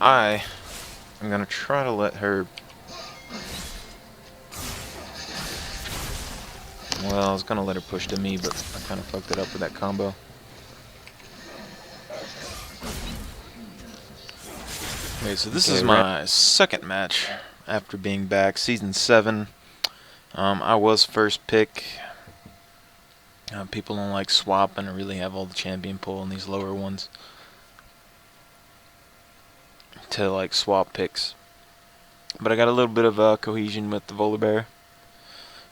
I am gonna try to let her. Well, I was gonna let her push to me, but I kind of fucked it up with that combo. Okay, so this is my second match after being back, Season 7. I was first pick. People don't like swapping or really have all the champion pool in these lower ones to like swap picks. But I got a little bit of cohesion with the Volibear.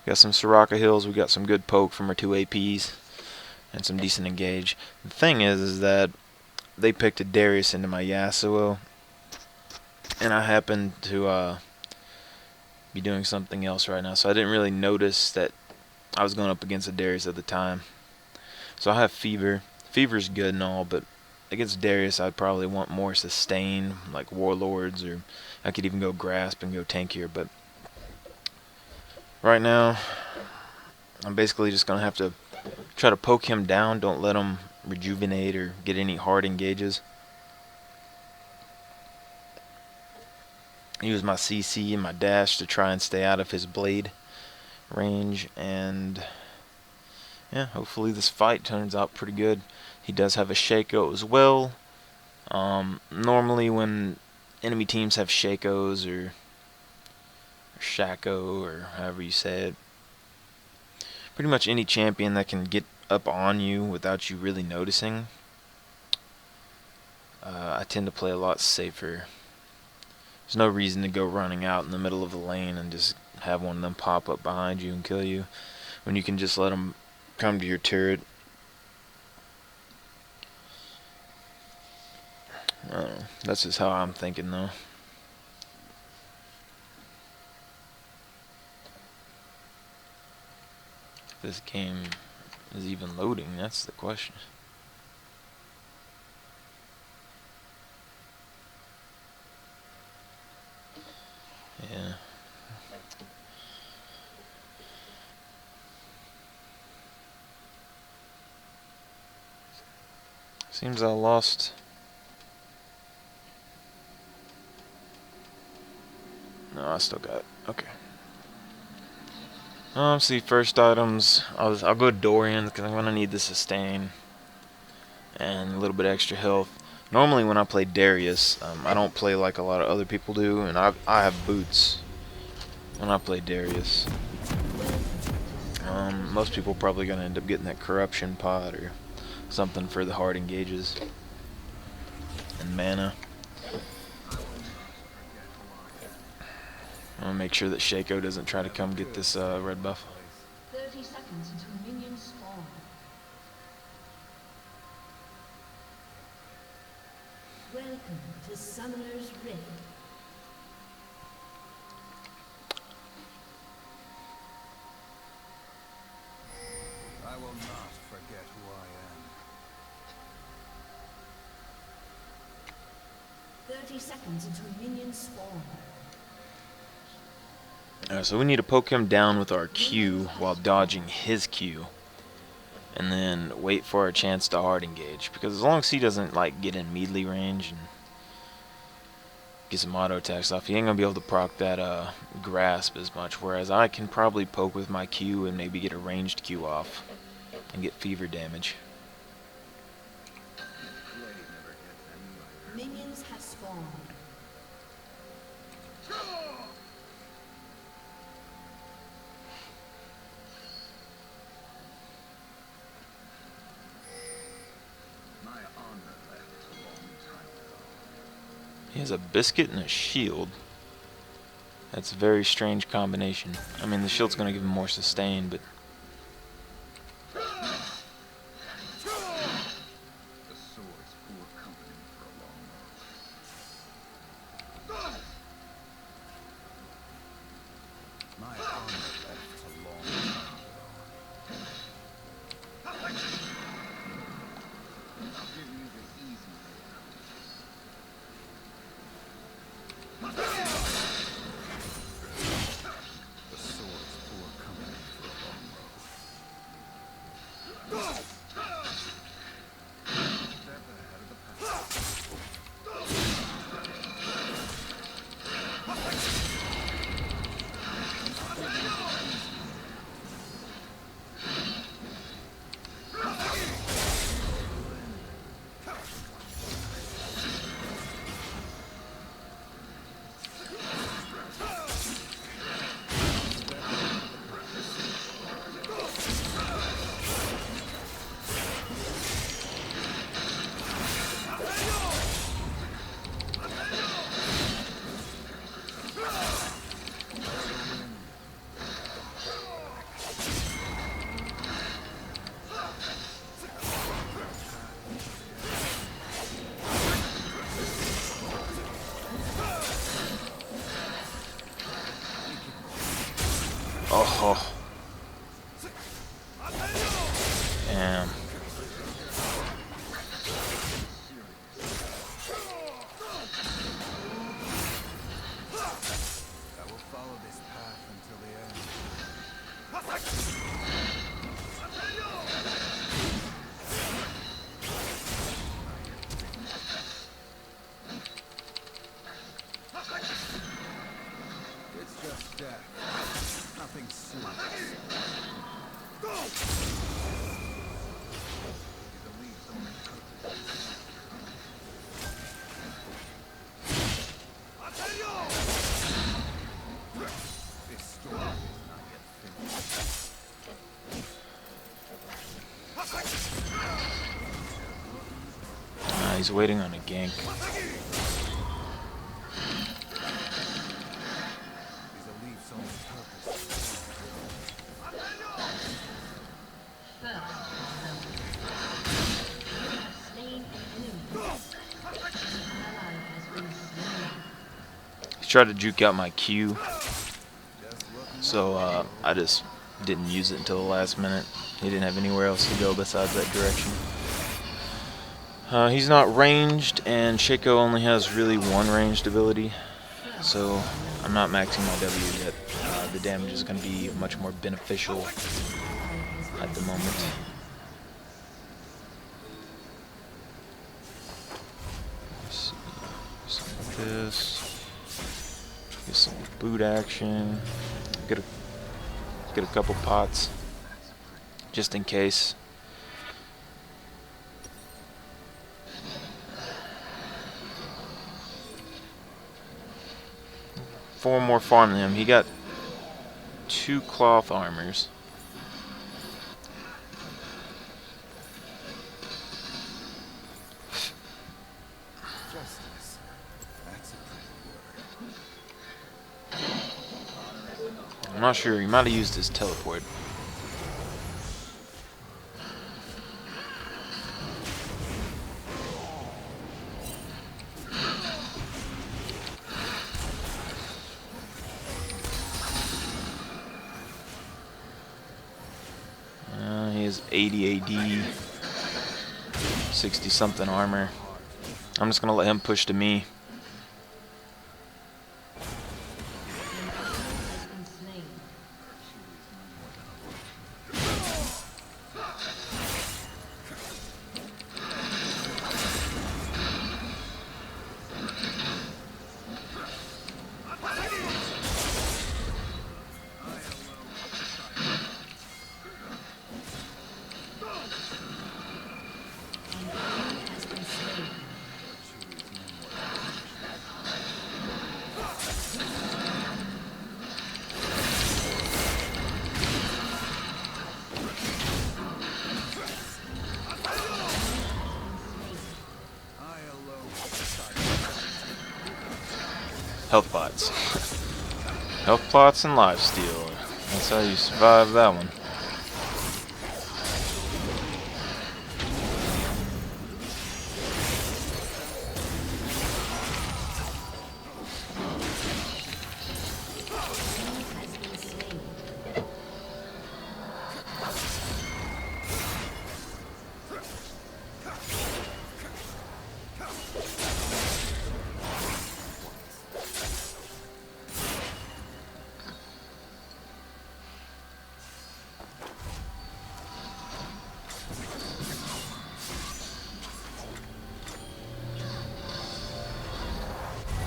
Got some Soraka hills, we got some good poke from our 2 APs, and some decent engage. The thing is that they picked a Darius into my Yasuo, and I happened to be doing something else right now, so I didn't really notice that I was going up against a Darius at the time. So I have Fever. Fever's good and all, but against Darius I'd probably want more sustain, like Warlords, or I could even go Grasp and go tankier, but right now I'm basically just going to have to try to poke him down, don't let him rejuvenate or get any hard engages. Use my CC and my dash to try and stay out of his blade range, and yeah, hopefully this fight turns out pretty good. He does have a Shaco as well. Normally when enemy teams have Shacos or Shaco or however you say it, pretty much any champion that can get up on you without you really noticing, I tend to play a lot safer. There's no reason to go running out in the middle of the lane and just have one of them pop up behind you and kill you when you can just let them come to your turret. I don't know. That's just how I'm thinking though. If this game is even loading, that's the question. Yeah. Seems I lost. No, I still got it. Okay. See, first items. I'll go Dorian because I'm gonna need the sustain and a little bit extra health. Normally when I play Darius, I don't play like a lot of other people do, and I have boots when I play Darius. Most people probably gonna end up getting that corruption pot or something for the hard engages and mana. I'm gonna make sure that Shaco doesn't try to come get this red buff. 30 seconds until minions spawn. Welcome to Summoner's Rift. I will not forget who I am. 30 seconds until minions spawn. So we need to poke him down with our Q while dodging his Q, and then wait for our chance to hard engage, because as long as he doesn't like get in melee range and get some auto attacks off, he ain't gonna be able to proc that grasp as much, whereas I can probably poke with my Q and maybe get a ranged Q off and get fever damage. Minions have spawned. He has a biscuit and a shield. That's a very strange combination. I mean, the shield's gonna give him more sustain, but Oh. Damn. I will follow this path until the end. It's just death. Nothing serious. He believes only purpose. This story is not yet finished. He's waiting on a gank. He believes only purpose. Slain an enemy. An ally has been slain. He tried to juke out my Q, Just looking so I just didn't use it until the last minute. He didn't have anywhere else to go besides that direction. He's not ranged, and Shaco only has really one ranged ability, so I'm not maxing my W yet. The damage is going to be much more beneficial at the moment. Let's see. Something like this. Get some boot action. Get a couple pots, just in case. Four more farm than him. He got 2 cloth armors. justice. That's a pretty word. I'm not sure. He might have used his teleport. He has 80 AD, 60 something armor. I'm just gonna let him push to me. Has been slain. Has been slain. I alone. Health pots. Health pots and lifesteal. That's how you survive that one. Has been slain.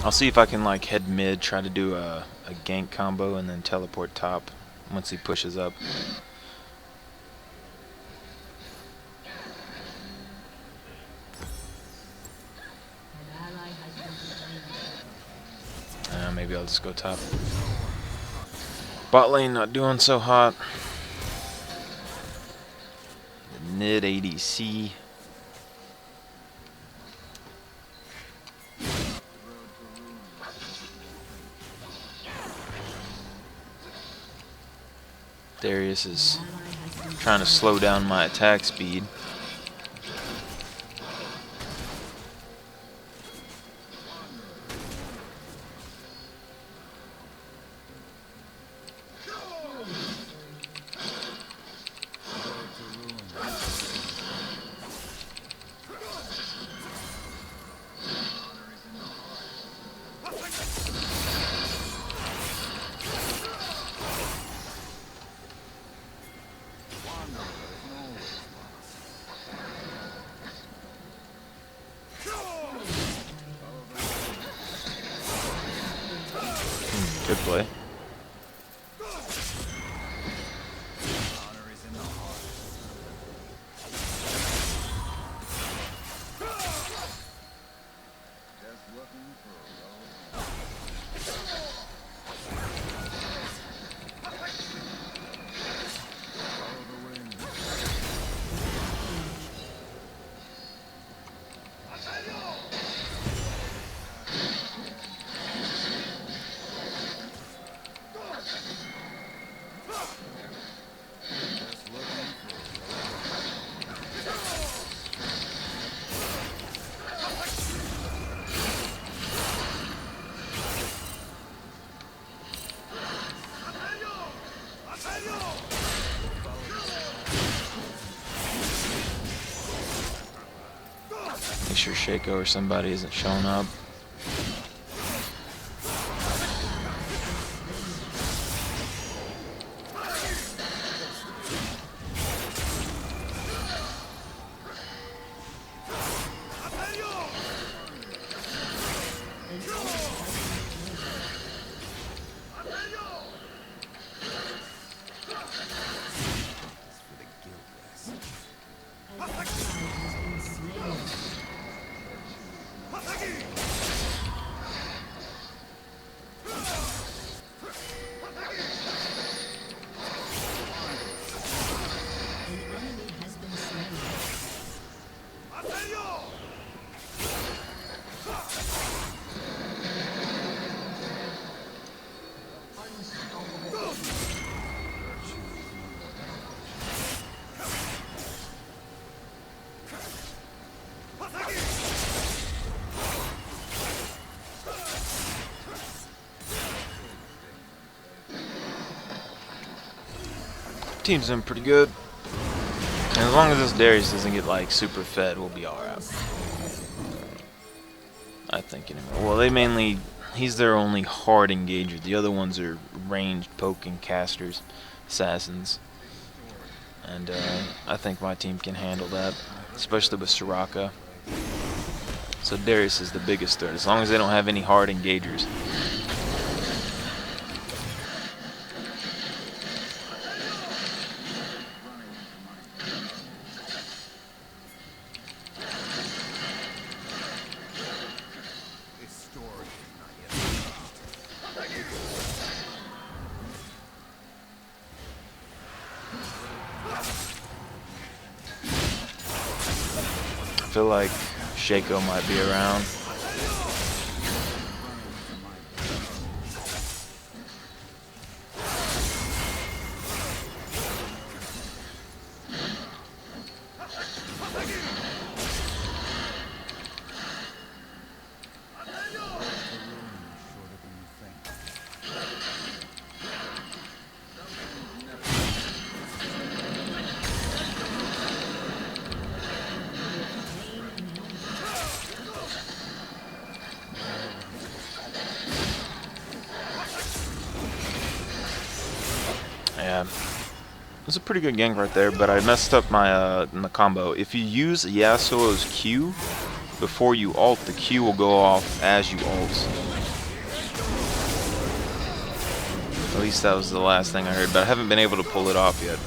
I'll see if I can like head mid, try to do a gank combo, and then teleport top once he pushes up. An ally has been slain. Maybe I'll just go top. Bot lane not doing so hot. Mid ADC. Darius is Ally has been trying to slow down my attack speed. Good play. Honor is in the heart. Just looking for a road. Follow the wind. Just looking for a road. Make sure Shaco or somebody isn't showing up. For the guiltless. An ally has been slain. An enemy has been slain. Team's doing pretty good. And as long as this Darius doesn't get like super fed, we'll be alright. I think anyway. Well, they mainly, he's their only hard engager. The other ones are ranged poking casters, assassins. And I think my team can handle that, especially with Soraka. So Darius is the biggest threat, as long as they don't have any hard engagers. This story is not yet finished. I feel like Shaco might be around. Shorter than you think. Yeah. It's a pretty good gank right there, but I messed up my in the combo. If you use Yasuo's Q before you ult, the Q will go off as you ult. At least that was the last thing I heard, but I haven't been able to pull it off yet.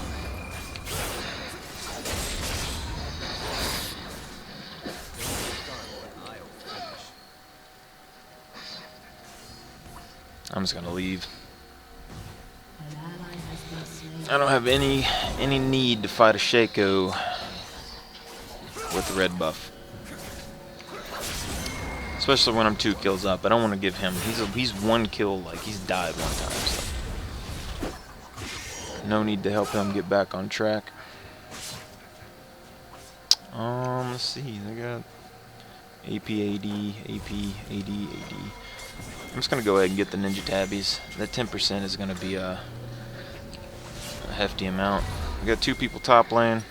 I'm just gonna leave. An ally has been slain. I don't have any need to fight a Shaco with the red buff. Especially when I'm 2 kills up. I don't want to give him. He's 1 kill, like he's died 1 time. So. No need to help him get back on track. Let's see. They got AP, AD, AP, AD, AD. I'm just gonna go ahead and get the ninja tabbies. That 10% is gonna be a hefty amount. We got 2 people top lane.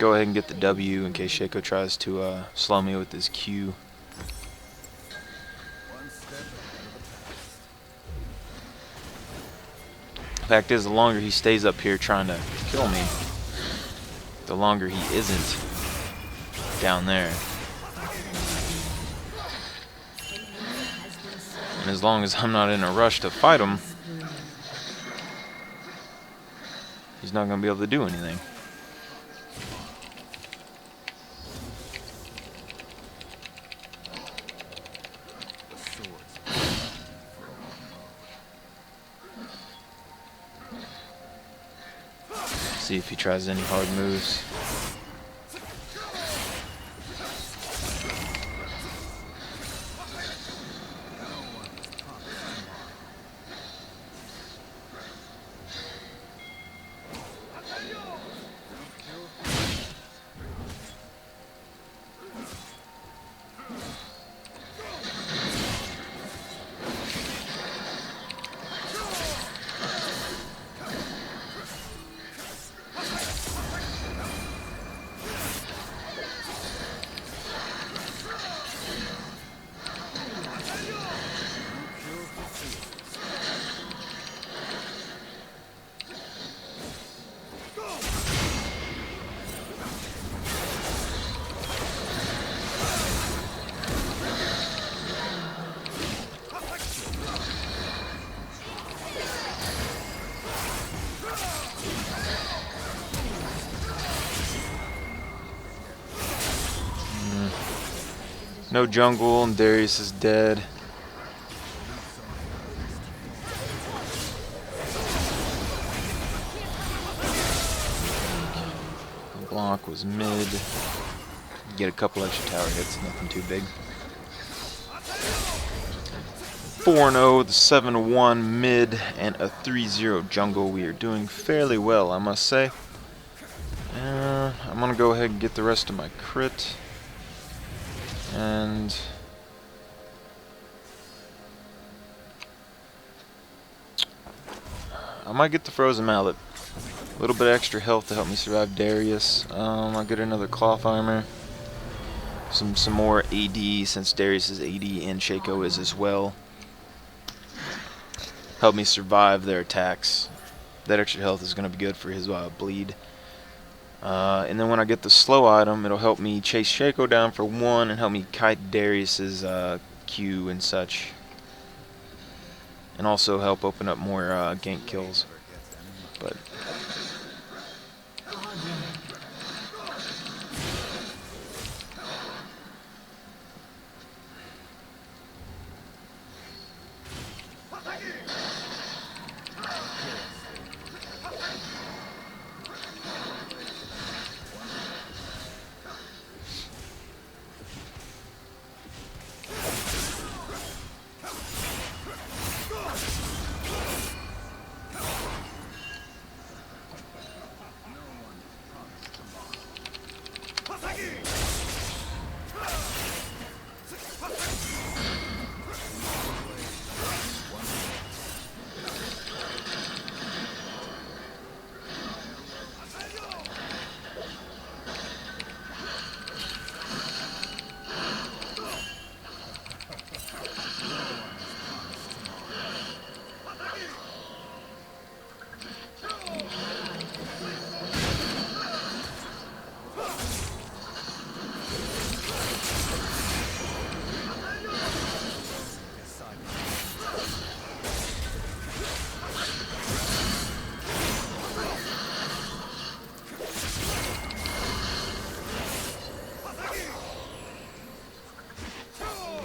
go ahead and get the W in case Shaco tries to slow me with his Q. One step ahead of the pack. Fact is, the longer he stays up here trying to kill me, the longer he isn't down there. And as long as I'm not in a rush to fight him, he's not going to be able to do anything. The swords. See if he tries any hard moves. No jungle, and Darius is dead. The block was mid. Get a couple extra tower hits, nothing too big. 4-0 with a 7-1 mid and a 3-0 jungle. We are doing fairly well, I must say. I'm going to go ahead and get the rest of my crit. And I might get the frozen mallet. A little bit extra health to help me survive Darius. I'll get another cloth armor. Some more AD since Darius is AD and Shaco is as well. Help me survive their attacks. That extra health is going to be good for his bleed. And then when I get the slow item, it'll help me chase Shaco down for 1 and help me kite Darius's Q and such. And also help open up more gank kills. But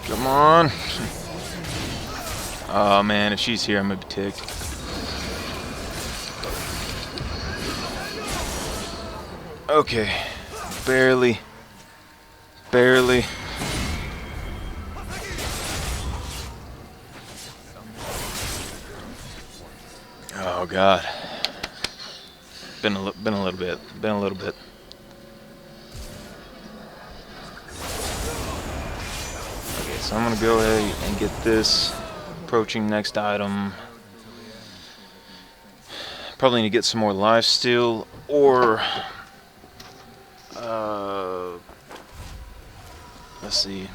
come on. Oh man, if she's here, I'm gonna be ticked. Okay, barely. Oh god, been a little bit. Okay, so I'm gonna go ahead and get this. Approaching next item. Probably need to get some more lifesteal, or Let's see.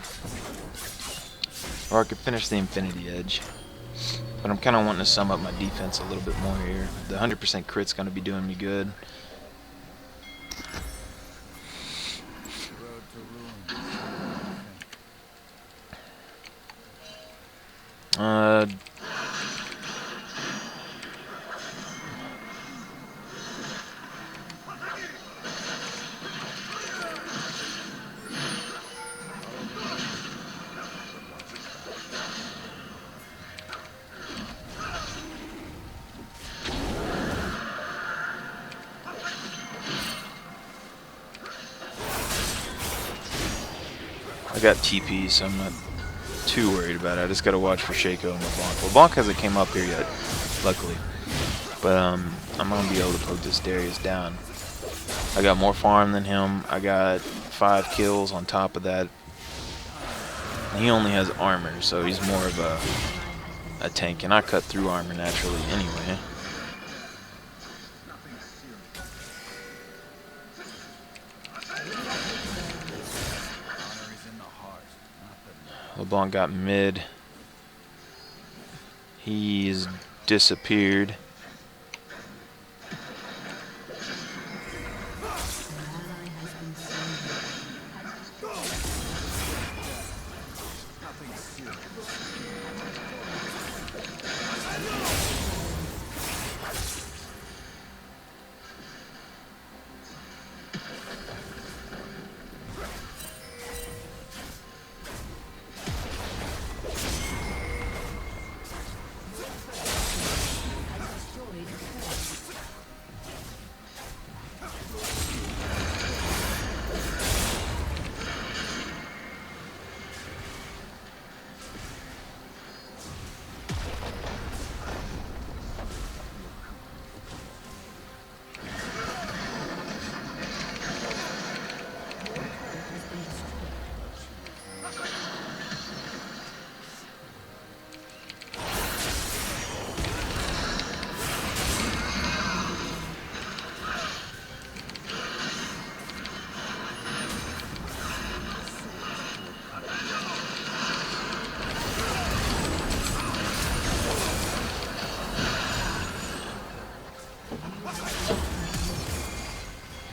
Or I could finish the Infinity Edge. But I'm kind of wanting to sum up my defense a little bit more here. The 100% crit's going to be doing me good. Road to ruin. Uh, I got TP, so I'm not too worried about it. I just got to watch for Shaco and LeBlanc. LeBlanc hasn't came up here yet, luckily. But I'm going to be able to poke this Darius down. I got more farm than him. I got 5 kills on top of that. He only has armor, so he's more of a tank. And I cut through armor naturally anyway. LeBlanc got mid. He's disappeared.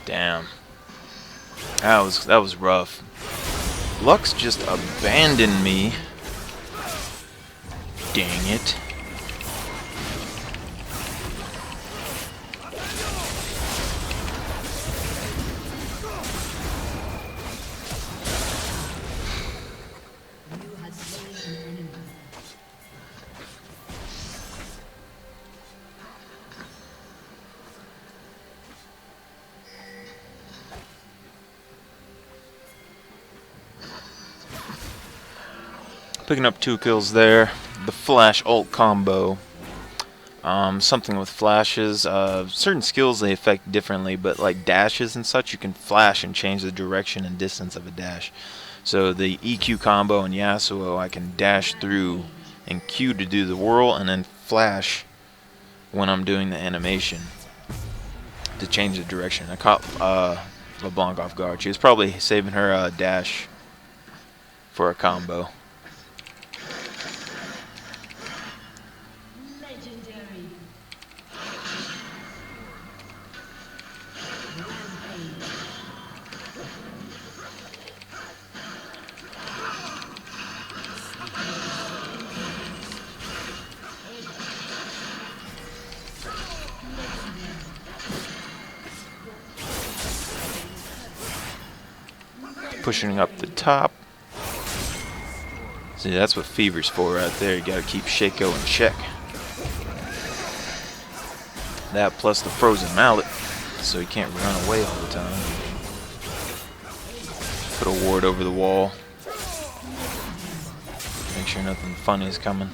Damn. That was rough. Lux just abandoned me. Dang it. Picking up 2 kills there. The flash ult combo. Something with flashes. Certain skills they affect differently, but like dashes and such, you can flash and change the direction and distance of a dash. So the EQ combo and Yasuo, I can dash through and Q to do the whirl, and then flash when I'm doing the animation to change the direction. I caught LeBlanc off guard. She was probably saving her dash for a combo. Legendary. Pushing up the top. See, that's what Fever's for right there. You gotta keep Shaco in check. That plus the frozen mallet, so he can't run away all the time. Put a ward over the wall. Make sure nothing funny is coming.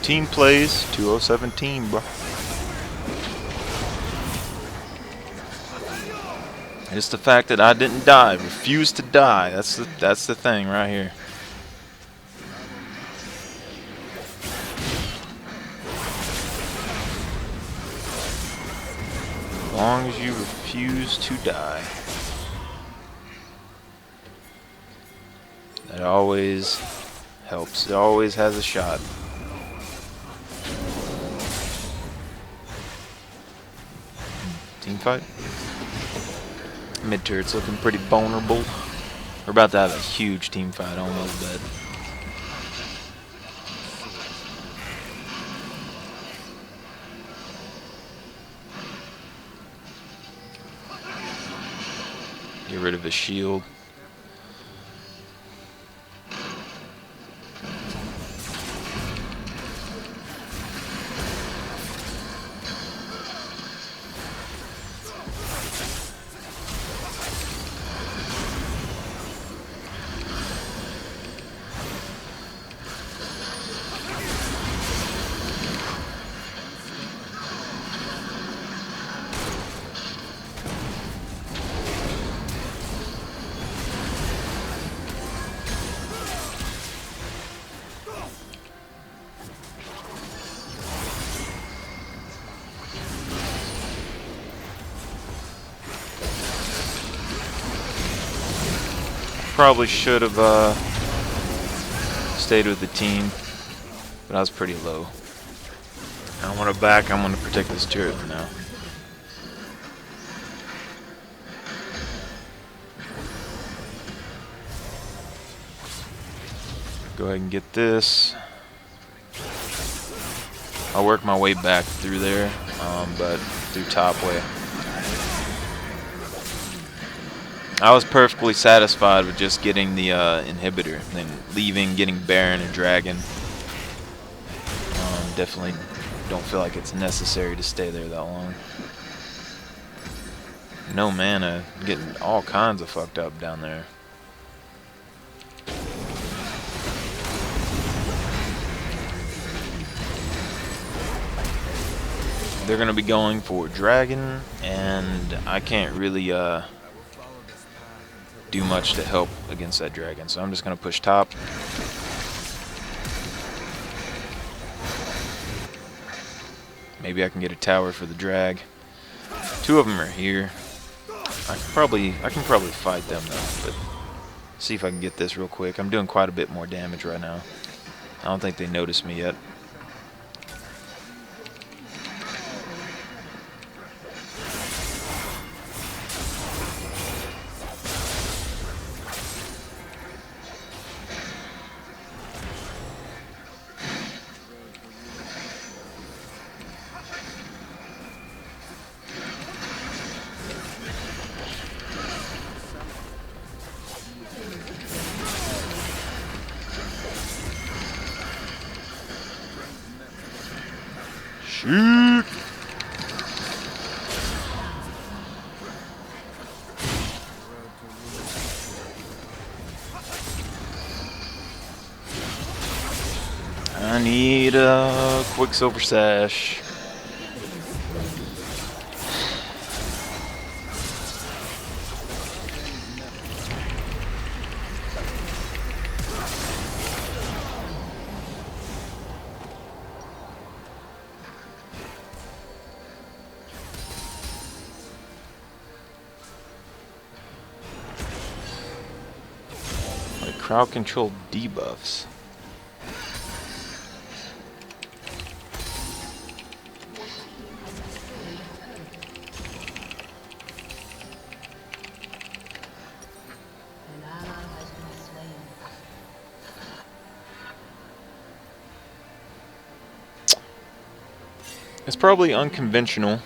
Team plays 2017, bro. It's the fact that I didn't die, refused to die. That's the thing right here. As long as you refuse to die. That always helps. It always has a shot. Team fight. Mid turret's looking pretty vulnerable. We're about to have a huge team fight, almost bet. Get rid of his shield. Probably should have stayed with the team, but I was pretty low. I want to back. I'm going to protect this turret for now. Go ahead and get this. I'll work my way back through there, but through top way. I was perfectly satisfied with just getting the inhibitor, then leaving, getting Baron and Dragon. Definitely don't feel like it's necessary to stay there that long. No mana, getting all kinds of fucked up down there. They're gonna be going for Dragon, and I can't really do much to help against that Dragon, so I'm just gonna push top. Maybe I can get a tower for the drag. Two of them are here. I can probably fight them though, but see if I can get this real quick. I'm doing quite a bit more damage right now. I don't think they noticed me yet. Shoot! I need a Quicksilver Sash. Crowd control debuffs. An ally has been slain. It's probably unconventional, An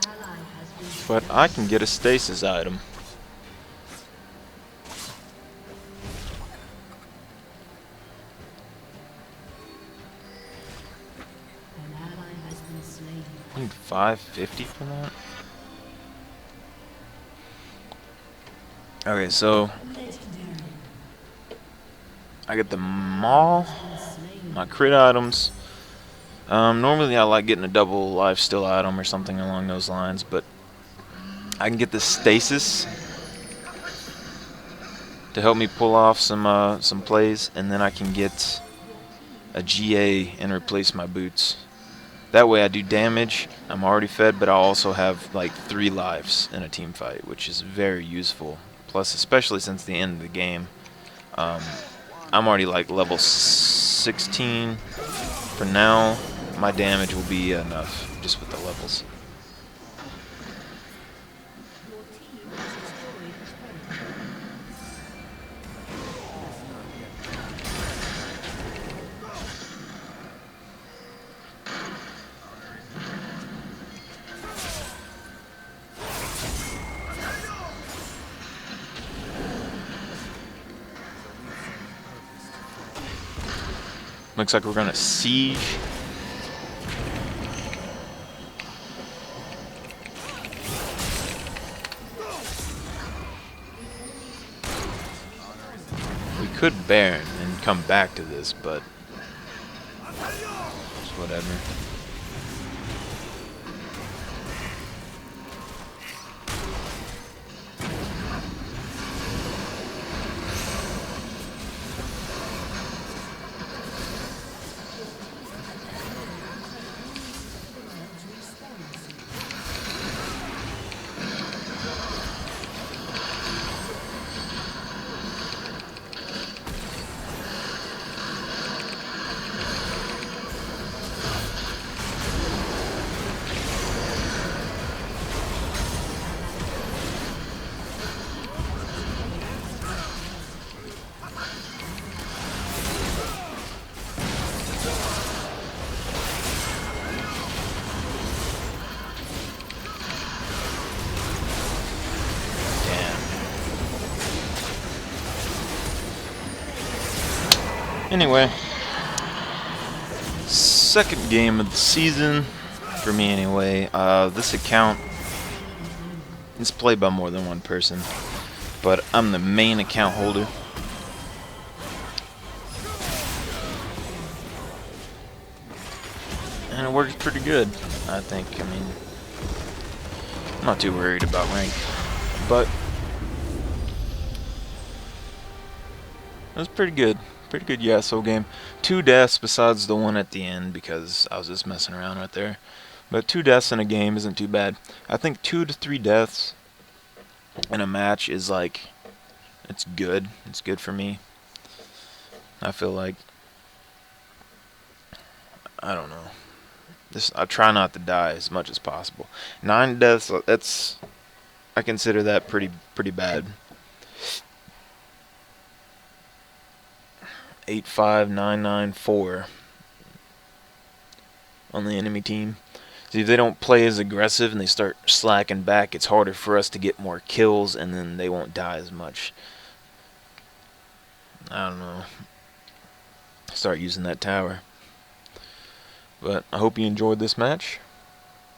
ally has been but I can get a stasis item. An ally has been slain. I need 550 for that. Okay, so Legendary. I get the Maul. Slain. my crit items. Normally I like getting a double life steal item or something along those lines, but I can get the stasis to help me pull off some plays, and then I can get a GA and replace my boots. That way I do damage, I'm already fed, but I'll also have like 3 lives in a team fight, which is very useful. Plus, especially since the end of the game, I'm already like level 16. For now, my damage will be enough just with the levels. Your team has destroyed a turret. Looks like we're gonna siege. We could Baron and come back to this, but just whatever. Anyway, second game of the season, for me anyway. This account is played by more than one person, but I'm the main account holder. And it works pretty good, I think. I mean, I'm not too worried about rank, but it was pretty good. Pretty good Yasuo game. 2 deaths besides the one at the end because I was just messing around right there. But 2 deaths in a game isn't too bad. I think 2 to 3 deaths in a match is like, it's good. It's good for me. I feel like, I don't know. I try not to die as much as possible. 9 deaths, I consider that pretty bad. 85994 on the enemy team. See, if they don't play as aggressive and they start slacking back, it's harder for us to get more kills, and then they won't die as much. I don't know. Start using that tower. But I hope you enjoyed this match.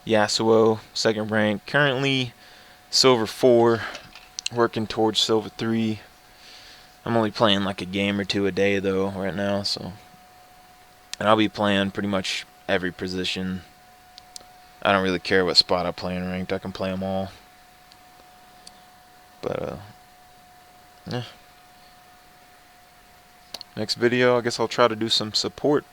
Yasuo, 2nd rank, currently silver 4, working towards silver 3. I'm only playing like a game or 2 a day though right now, so, and I'll be playing pretty much every position. I don't really care what spot I play in ranked. I can play them all. But yeah. Next video, I guess I'll try to do some support.